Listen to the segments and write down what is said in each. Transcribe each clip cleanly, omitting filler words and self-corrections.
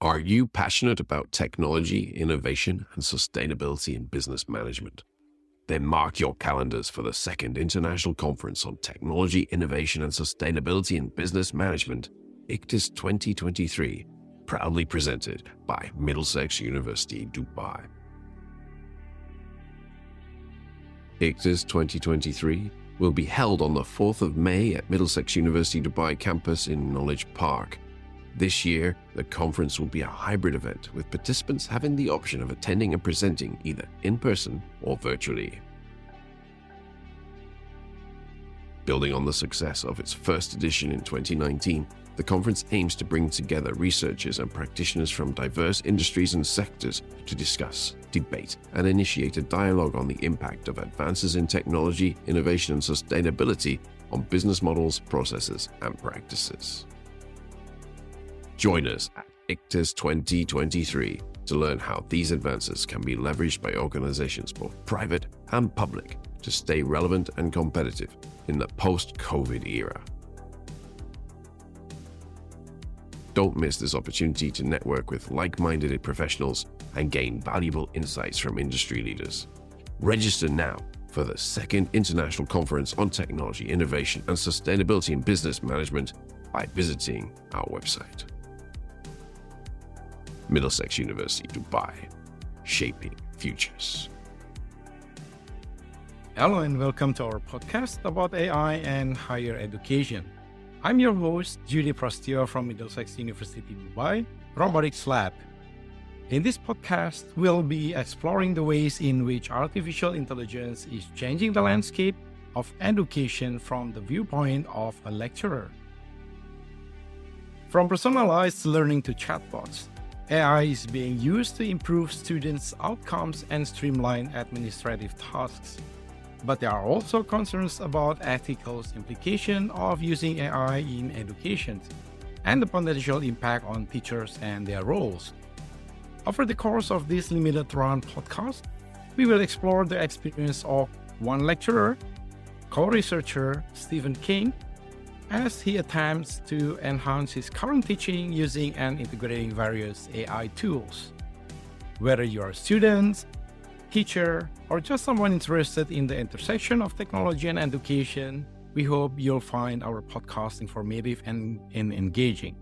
Are you passionate about technology, innovation, and sustainability in business management? Then mark your calendars for the second International Conference on Technology, Innovation, and Sustainability in Business Management, ICTIS 2023, proudly presented by Middlesex University, Dubai. ICTIS 2023 will be held on the 4th of May at Middlesex University, Dubai campus in Knowledge Park. This year, the conference will be a hybrid event with participants having the option of attending and presenting either in person or virtually. Building on the success of its first edition in 2019, the conference aims to bring together researchers and practitioners from diverse industries and sectors to discuss, debate, and initiate a dialogue on the impact of advances in technology, innovation, and sustainability on business models, processes, and practices. Join us at ICTIS 2023 to learn how these advances can be leveraged by organizations both private and public to stay relevant and competitive in the post-COVID era. Don't miss this opportunity to network with like-minded professionals and gain valuable insights from industry leaders. Register now for the second International Conference on Technology, Innovation, and Sustainability in Business Management by visiting our website. Middlesex University, Dubai, shaping futures. Hello and welcome to our podcast about AI and higher education. I'm your host, Judy Prostio from Middlesex University, Dubai, Robotics Lab. In this podcast, we'll be exploring the ways in which artificial intelligence is changing the landscape of education from the viewpoint of a lecturer. From personalized learning to chatbots, AI is being used to improve students' outcomes and streamline administrative tasks. But there are also concerns about ethical implications of using AI in education and the potential impact on teachers and their roles. Over the course of this limited run podcast, we will explore the experience of one lecturer, co-researcher Stephen King, as he attempts to enhance his current teaching using and integrating various AI tools. Whether you are a student, teacher, or just someone interested in the intersection of technology and education, we hope you'll find our podcast informative and engaging.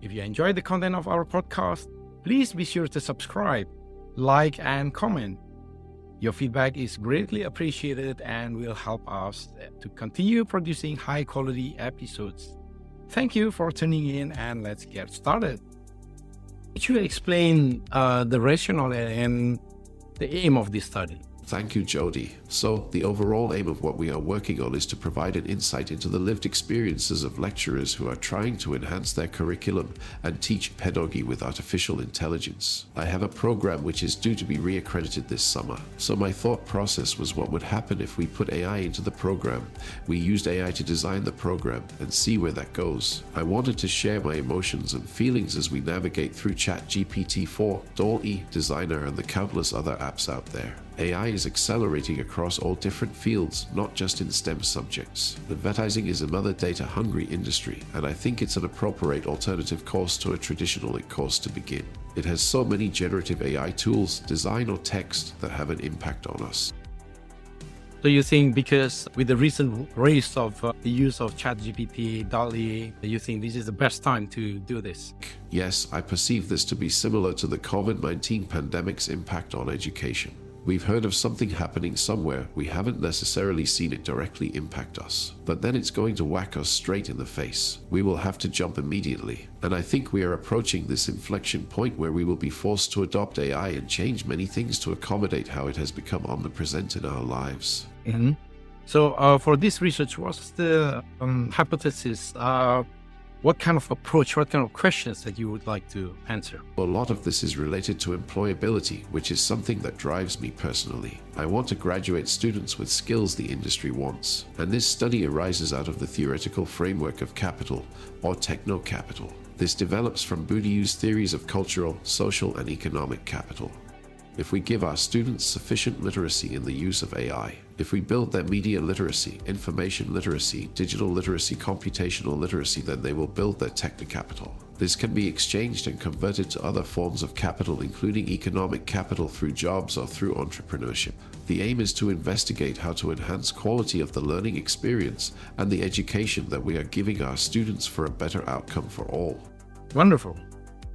If you enjoy the content of our podcast, please be sure to subscribe, like, and comment. Your feedback is greatly appreciated and will help us to continue producing high-quality episodes. Thank you for tuning in, and let's get started. Could you explain the rationale and the aim of this study? Thank you, Jody. So, the overall aim of what we are working on is to provide an insight into the lived experiences of lecturers who are trying to enhance their curriculum and teach pedagogy with artificial intelligence. I have a program which is due to be reaccredited this summer. So my thought process was what would happen if we put AI into the program. We used AI to design the program and see where that goes. I wanted to share my emotions and feelings as we navigate through ChatGPT-4, Dall-E, Designer, and the countless other apps out there. AI is accelerating across all different fields, not just in STEM subjects. Advertising is another data-hungry industry, and I think it's an appropriate alternative course to a traditional course to begin. It has so many generative AI tools, design or text, that have an impact on us. So you think because with the recent rise of the use of ChatGPT, Dall-E, you think this is the best time to do this? Yes, I perceive this to be similar to the COVID-19 pandemic's impact on education. We've heard of something happening somewhere, we haven't necessarily seen it directly impact us. But then it's going to whack us straight in the face. We will have to jump immediately. And I think we are approaching this inflection point where we will be forced to adopt AI and change many things to accommodate how it has become omnipresent in our lives. Mm-hmm. So for this research, what's the hypothesis? What kind of approach, what kind of questions that you would like to answer? A lot of this is related to employability, which is something that drives me personally. I want to graduate students with skills the industry wants, and this study arises out of the theoretical framework of capital, or techno-capital. This develops from Bourdieu's theories of cultural, social, and economic capital. If we give our students sufficient literacy in the use of AI, if we build their media literacy, information literacy, digital literacy, computational literacy, then they will build their techno-capital. This can be exchanged and converted to other forms of capital, including economic capital through jobs or through entrepreneurship. The aim is to investigate how to enhance quality of the learning experience and the education that we are giving our students for a better outcome for all. Wonderful.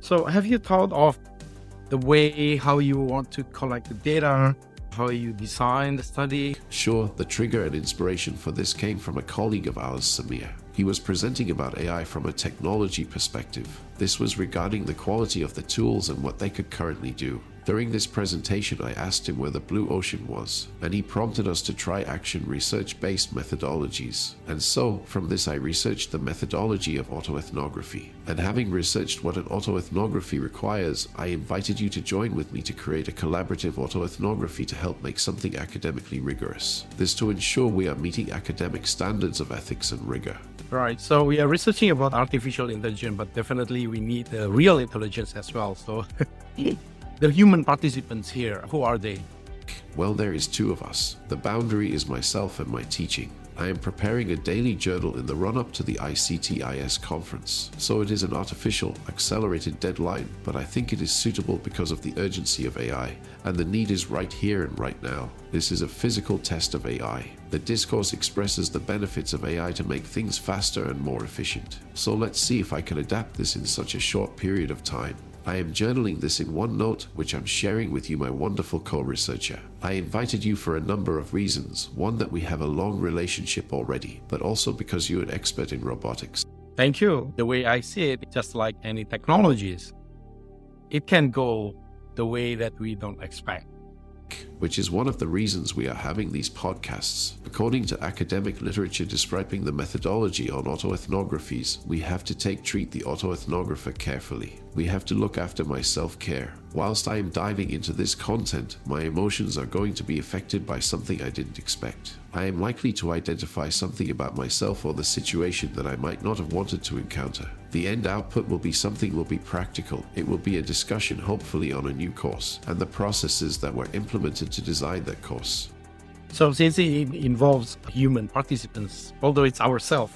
So have you thought of the way how you want to collect the data, how you design the study? Sure, the trigger and inspiration for this came from a colleague of ours, Samir. He was presenting about AI from a technology perspective. This was regarding the quality of the tools and what they could currently do. During this presentation, I asked him where the blue ocean was, and he prompted us to try action research-based methodologies. And so, from this I researched the methodology of auto-ethnography. And having researched what an auto-ethnography requires, I invited you to join with me to create a collaborative auto-ethnography to help make something academically rigorous. This to ensure we are meeting academic standards of ethics and rigor. Right, so we are researching about artificial intelligence, but definitely we need the real intelligence as well. So the human participants here, who are they? Well, there is two of us. The boundary is myself and my teaching. I am preparing a daily journal in the run-up to the ICTIS conference, so it is an artificial, accelerated deadline, but I think it is suitable because of the urgency of AI, and the need is right here and right now. This is a physical test of AI. The discourse expresses the benefits of AI to make things faster and more efficient. So let's see if I can adapt this in such a short period of time. I am journaling this in OneNote, which I'm sharing with you, my wonderful co-researcher. I invited you for a number of reasons. One, that we have a long relationship already, but also because you're an expert in robotics. Thank you. The way I see it, just like any technologies, it can go the way that we don't expect. Which is one of the reasons we are having these podcasts. According to academic literature describing the methodology on auto-ethnographies, we have to treat the auto-ethnographer carefully. We have to look after my self-care. Whilst I am diving into this content, my emotions are going to be affected by something I didn't expect. I am likely to identify something about myself or the situation that I might not have wanted to encounter. The end output will be practical. It will be a discussion, hopefully, on a new course and the processes that were implemented to design that course. So since it involves human participants, although it's ourselves,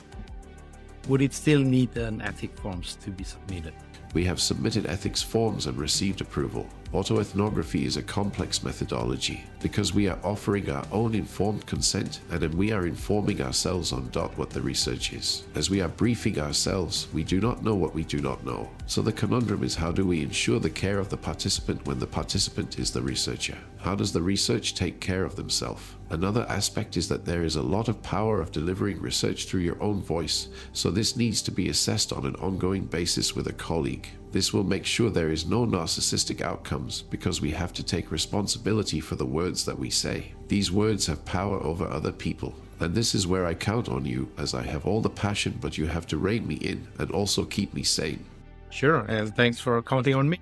would it still need an ethic forms to be submitted? We have submitted ethics forms and received approval. Auto-ethnography is a complex methodology because we are offering our own informed consent, and then we are informing ourselves on what the research is. As we are briefing ourselves, we do not know what we do not know. So the conundrum is, how do we ensure the care of the participant when the participant is the researcher? How does the research take care of themselves? Another aspect is that there is a lot of power of delivering research through your own voice, so this needs to be assessed on an ongoing basis with a colleague. This will make sure there is no narcissistic outcomes because we have to take responsibility for the words that we say. These words have power over other people. And this is where I count on you, as I have all the passion, but you have to rein me in and also keep me sane. Sure, and thanks for counting on me.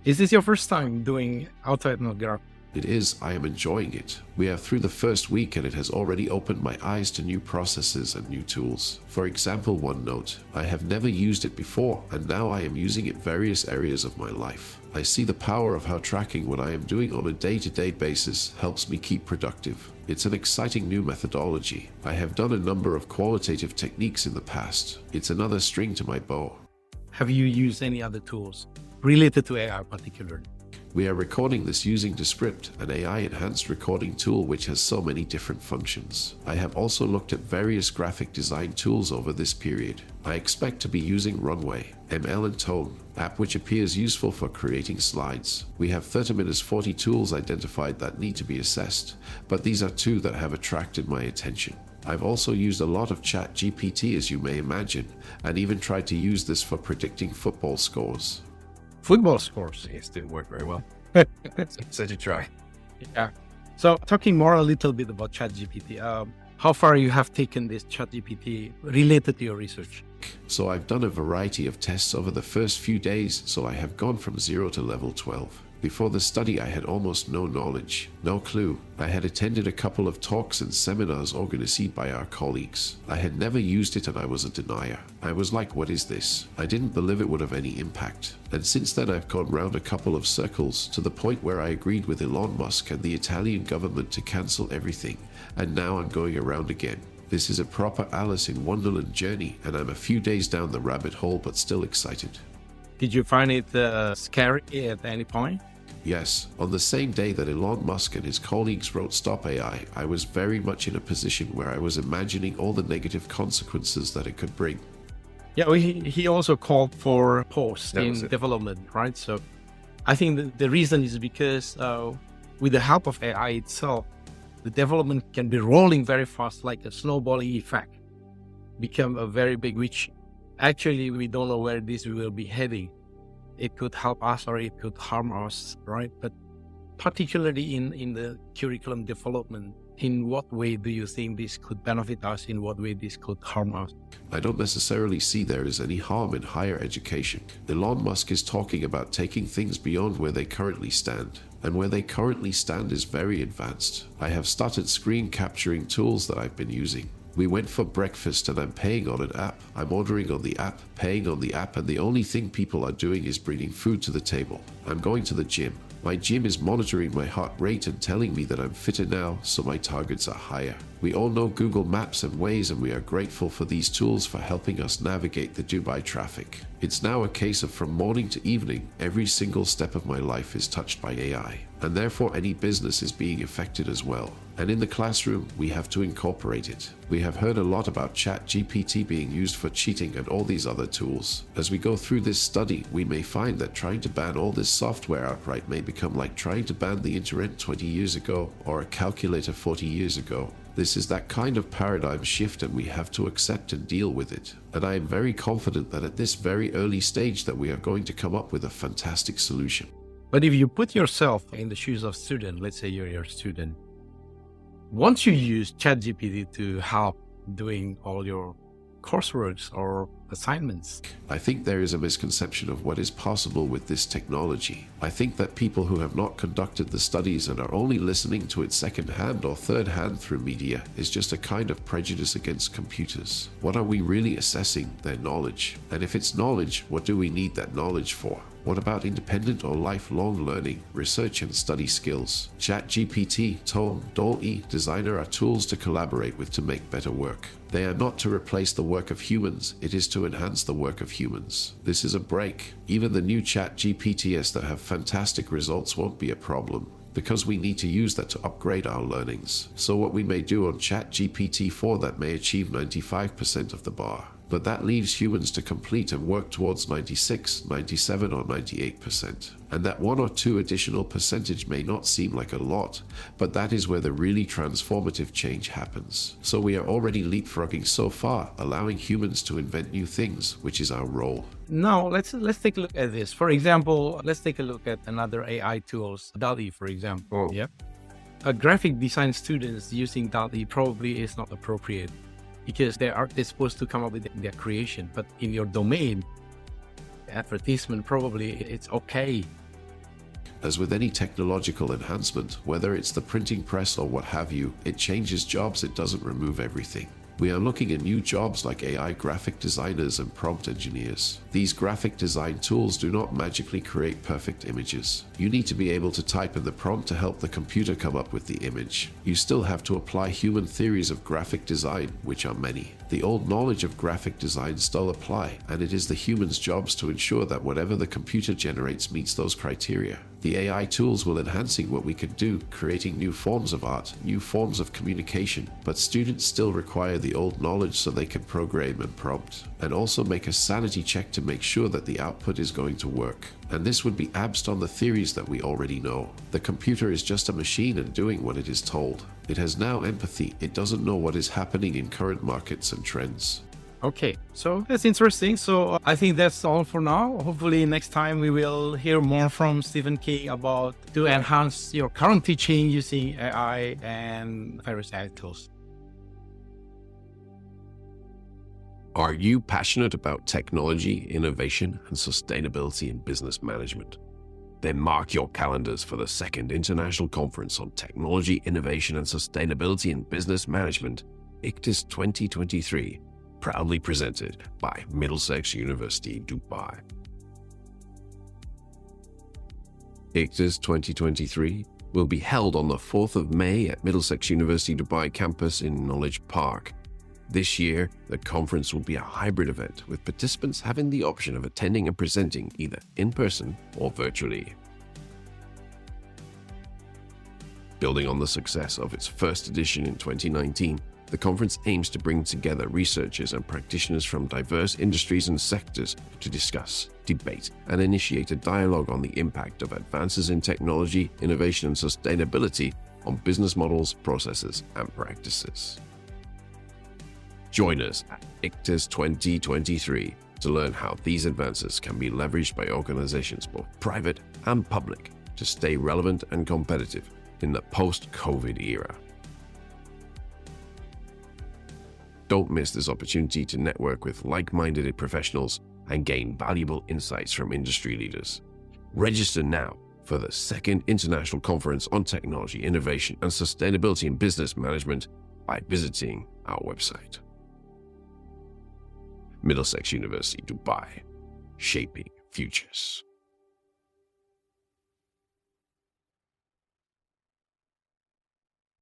Is this your first time doing auto-ethnography? It is. I am enjoying it. We are through the first week and it has already opened my eyes to new processes and new tools. For example, OneNote. I have never used it before and now I am using it in various areas of my life. I see the power of how tracking what I am doing on a day-to-day basis helps me keep productive. It's an exciting new methodology. I have done a number of qualitative techniques in the past. It's another string to my bow. Have you used any other tools related to AI particularly? We are recording this using Descript, an AI-enhanced recording tool which has so many different functions. I have also looked at various graphic design tools over this period. I expect to be using Runway, ML and Tone, app which appears useful for creating slides. We have 30-40 tools identified that need to be assessed, but these are two that have attracted my attention. I've also used a lot of ChatGPT, as you may imagine, and even tried to use this for predicting football scores. Football scores? It didn't work very well. Such a try. Yeah. So talking more a little bit about ChatGPT, how far you have taken this ChatGPT related to your research? So I've done a variety of tests over the first few days, so I have gone from 0 to level 12. Before the study, I had almost no knowledge, no clue. I had attended a couple of talks and seminars organized by our colleagues. I had never used it and I was a denier. I was like, what is this? I didn't believe it would have any impact. And since then I've gone round a couple of circles to the point where I agreed with Elon Musk and the Italian government to cancel everything. And now I'm going around again. This is a proper Alice in Wonderland journey and I'm a few days down the rabbit hole but still excited. Did you find it scary at any point? Yes, on the same day that Elon Musk and his colleagues wrote Stop AI, I was very much in a position where I was imagining all the negative consequences that it could bring. Yeah, well, he also called for pause That in was it. development, right? So I think the reason is because with the help of AI itself, the development can be rolling very fast, like a snowballing effect, become a very big, which actually we don't know where this will be heading. It could help us or it could harm us, right? But particularly in the curriculum development, in what way do you think this could benefit us? In what way this could harm us? I don't necessarily see there is any harm in higher education. Elon Musk is talking about taking things beyond where they currently stand. And where they currently stand is very advanced. I have started screen capturing tools that I've been using. We went for breakfast and I'm paying on an app. I'm ordering on the app, paying on the app, and the only thing people are doing is bringing food to the table. I'm going to the gym. My gym is monitoring my heart rate and telling me that I'm fitter now, so my targets are higher. We all know Google Maps and Waze, and we are grateful for these tools for helping us navigate the Dubai traffic. It's now a case of from morning to evening, every single step of my life is touched by AI, and therefore any business is being affected as well. And in the classroom, we have to incorporate it. We have heard a lot about ChatGPT being used for cheating and all these other tools. As we go through this study, we may find that trying to ban all this software outright may become like trying to ban the internet 20 years ago or a calculator 40 years ago. This is that kind of paradigm shift, and we have to accept and deal with it. And I am very confident that at this very early stage that we are going to come up with a fantastic solution. But if you put yourself in the shoes of student, let's say you're your student, once you use ChatGPT to help doing all your coursework or assignments, I think there is a misconception of what is possible with this technology. I think that people who have not conducted the studies and are only listening to it second-hand or third-hand through media is just a kind of prejudice against computers. What are we really assessing? Their knowledge. And if it's knowledge, what do we need that knowledge for? What about independent or lifelong learning, research and study skills? ChatGPT, Tone, Dall-E, Designer are tools to collaborate with to make better work. They are not to replace the work of humans, it is to enhance the work of humans. This is a break. Even the new ChatGPTs that have fantastic results won't be a problem, because we need to use that to upgrade our learnings. So what we may do on ChatGPT-4 that may achieve 95% of the bar. But that leaves humans to complete and work towards 96, 97 or 98%. And that 1 or 2 additional percentage may not seem like a lot, but that is where the really transformative change happens. So we are already leapfrogging so far, allowing humans to invent new things, which is our role. now let's take a look at this. For example, let's take a look at another AI tools, Dall-E, for example. Oh. Yeah, a graphic design students using Dall-E probably is not appropriate, because they are supposed to come up with their creation. But in your domain, advertisement, probably it's okay. As with any technological enhancement, whether it's the printing press or what have you, it changes jobs, it doesn't remove everything. We are looking at new jobs like AI graphic designers and prompt engineers. These graphic design tools do not magically create perfect images. You need to be able to type in the prompt to help the computer come up with the image. You still have to apply human theories of graphic design, which are many. The old knowledge of graphic design still apply, and it is the human's jobs to ensure that whatever the computer generates meets those criteria. The AI tools will enhancing what we could do, creating new forms of art, new forms of communication, but students still require the old knowledge so they can program and prompt, and also make a sanity check to make sure that the output is going to work. And this would be based on the theories that we already know. The computer is just a machine and doing what it is told. It has now empathy. It doesn't know what is happening in current markets and trends. Okay, so that's interesting. So I think that's all for now. Hopefully next time we will hear more from Stephen King about to enhance your current teaching using AI and various AI tools. Are you passionate about technology, innovation, and sustainability in business management? Then mark your calendars for the second International Conference on Technology, Innovation, and Sustainability in Business Management, ICTIS 2023, proudly presented by Middlesex University, Dubai. ICTIS 2023 will be held on the 4th of May at Middlesex University Dubai campus in Knowledge Park. This year, the conference will be a hybrid event with participants having the option of attending and presenting either in person or virtually. Building on the success of its first edition in 2019, the conference aims to bring together researchers and practitioners from diverse industries and sectors to discuss, debate, and initiate a dialogue on the impact of advances in technology, innovation, and sustainability on business models, processes, and practices. Join us at ICTIS 2023 to learn how these advances can be leveraged by organizations both private and public to stay relevant and competitive in the post-COVID era. Don't miss this opportunity to network with like-minded professionals and gain valuable insights from industry leaders. Register now for the second International Conference on Technology, Innovation, and Sustainability in Business Management by visiting our website. Middlesex University, Dubai, shaping futures.